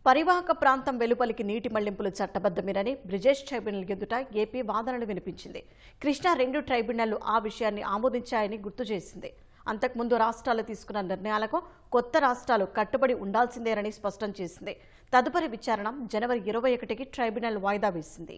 పరివాహక ప్రాంతం వెలుపలికి నీటి మళ్లింపులు చట్టబద్దమేనని బ్రిజేష్ ట్రైబ్యునల్ ఎదుట ఏపీ వాదనలు వినిపించింది. కృష్ణా 2 ట్రైబ్యునళ్లు ఆ విషయాన్ని ఆమోదించాయని గుర్తు చేసింది. అంతకుముందు రాష్ట్రాలు తీసుకున్న నిర్ణయాలకు కొత్త రాష్ట్రాలు కట్టుబడి ఉండాల్సిందేనని స్పష్టం చేసింది. తదుపరి విచారణ జనవరి 21కి ట్రైబ్యునల్ వాయిదా వేసింది.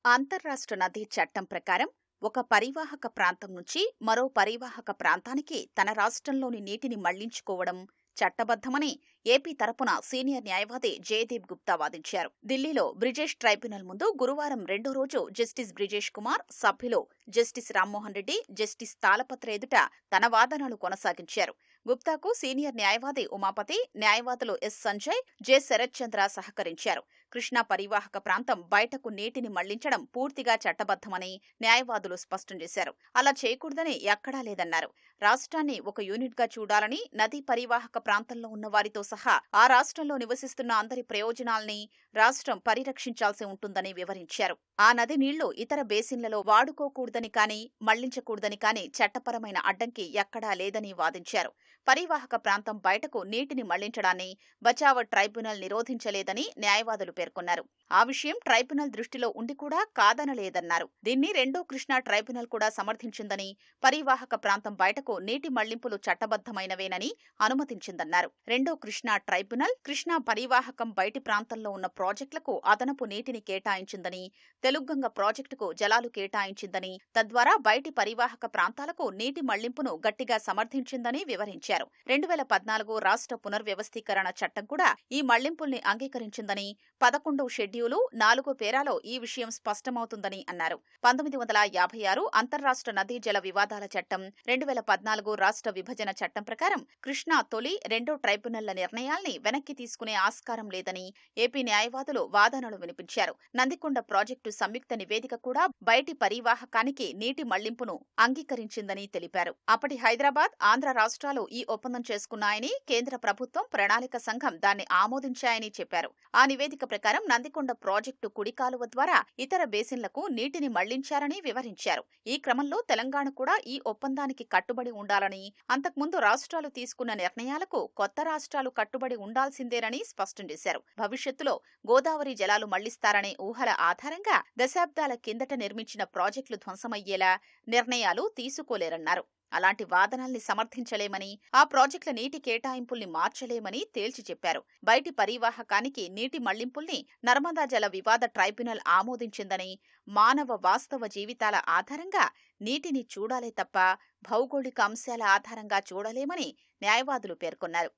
అంతర్రాష్ట్ర నదీ చట్టం ప్రకారం ఒక పరివాహక ప్రాంతం నుంచి మరో పరివాహక ప్రాంతానికి తన రాష్ట్రంలోని నీటిని మళ్లించుకోవడం చట్టబద్దమని ఏపీ తరపున సీనియర్ న్యాయవాది జయదీప్ గుప్తా వాదించారు. ఢిల్లీలో బ్రిజేష్ ట్రైబ్యునల్ ముందు గురువారం రెండో రోజు జస్టిస్ బ్రిజేష్ కుమార్, సభ్యులు జస్టిస్ రామ్మోహన్ రెడ్డి, జస్టిస్ తాళపత్ర ఎదుట తన వాదనలు కొనసాగించారు. గుప్తాకు సీనియర్ న్యాయవాది ఉమాపతి, న్యాయవాదులు ఎస్ సంజయ్, జె శరత్ చంద్ర సహకరించారు. కృష్ణా పరివాహక ప్రాంతం బయటకు నీటిని మళ్లించడం పూర్తిగా చట్టబద్దమని న్యాయవాదులు స్పష్టం చేశారు. అలా చేయకూడదని ఎక్కడా లేదన్నారు. రాష్ట్రాన్ని ఒక యూనిట్గా చూడాలని, నదీ పరివాహక ప్రాంతంలో ఉన్న వారితో సహా ఆ రాష్ట్రంలో నివసిస్తున్న అందరి ప్రయోజనాల్ని రాష్ట్రం పరిరక్షించాల్సి ఉంటుందని వివరించారు. ఆ నది నీళ్లు ఇతర బేసిన్లలో వాడుకోకూడదని కానీ మళ్లించకూడదని కానీ చట్టపరమైన అడ్డంకి ఎక్కడా లేదని వాదించారు. పరివాహక ప్రాంతం బయటకు నీటిని మళ్లించడాన్ని బచావర్ ట్రైబ్యునల్ నిరోధించలేదని న్యాయవాదులు పేర్కొన్నారు. ఆ విషయం ట్రైబ్యునల్ దృష్టిలో ఉండి కూడా కాదనలేదన్నారు. దీన్ని రెండో కృష్ణా ట్రైబ్యునల్ కూడా సమర్థించిందని, పరివాహక ప్రాంతం బయటకు నీటి మళ్లింపులు చట్టబద్దమైనవేనని అనుమతించిందన్నారు. రెండో కృష్ణా ట్రైబ్యునల్ కృష్ణా పరివాహకం బయటి ప్రాంతంలో ఉన్న ప్రాజెక్టులకు అదనపు నీటిని కేటాయించిందని, తెలుగంగ ప్రాజెక్టుకు జలాలు కేటాయించిందని, తద్వారా బయటి పరివాహక ప్రాంతాలకు నీటి మళ్లింపును గట్టిగా సమర్థించిందని వివరించారు. 2014 రాష్ట్ర పునర్వ్యవస్థీకరణ చట్టం కూడా ఈ మళ్లింపుల్ని అంగీకరించిందని, 11వ షెడ్యూలు 4వ పేరాలో ఈ విషయం స్పష్టమవుతుందని అన్నారు. 1956 అంతర్రాష్ట్ర నదీ జల వివాదాల చట్టం, 2014 రాష్ట్ర విభజన చట్టం ప్రకారం కృష్ణా తొలి, రెండో ట్రైబ్యునల్ల నిర్ణయాల్ని వెనక్కి తీసుకునే ఆస్కారం లేదని ఏపీ న్యాయవాదులు వాదనలు వినిపించారు. నందికొండ ప్రాజెక్టు సంయుక్త నివేదిక కూడా బయటి పరివాహకానికి నీటి మళ్లింపును అంగీకరించిందని తెలిపారు. అప్పటి హైదరాబాద్, ఆంధ్ర రాష్ట్రాలు ఈ ఒప్పందం చేసుకున్నాయని, కేంద్ర ప్రభుత్వం, ప్రణాళిక సంఘం దాన్ని ఆమోదించాయని చెప్పారు. ఆ నివేదిక ప్రకారం నందికొండ ప్రాజెక్టు కుడి కాలువ ద్వారా ఇతర బేసిన్లకు నీటిని మళ్లించారని వివరించారు. ఈ క్రమంలో తెలంగాణ కూడా ఈ ఒప్పందానికి కట్టుబడి ఉండాలని, అంతకుముందు రాష్ట్రాలు తీసుకున్న నిర్ణయాలకు కొత్త రాష్ట్రాలు కట్టుబడి ఉండాల్సిందేనని స్పష్టం చేశారు. భవిష్యత్తులో గోదావరి జలాలు మళ్లిస్తారనే ఊహల ఆధారంగా దశాబ్దాల కిందట నిర్మించిన ప్రాజెక్టులు ధ్వంసమయ్యేలా నిర్ణయాలు తీసుకోలేరన్నారు. అలాంటి వాదనల్ని సమర్థించలేమని, ఆ ప్రాజెక్టుల నీటి కేటాయింపుల్ని మార్చలేమని తేల్చి చెప్పారు. బయటి పరివాహకానికి నీటి మళ్లింపుల్ని నర్మదా జల వివాద ట్రైబ్యునల్ ఆమోదించిందని, మానవ వాస్తవ జీవితాల ఆధారంగా నీటిని చూడాలే తప్ప భౌగోళిక అంశాల ఆధారంగా చూడలేమని న్యాయవాదులు పేర్కొన్నారు.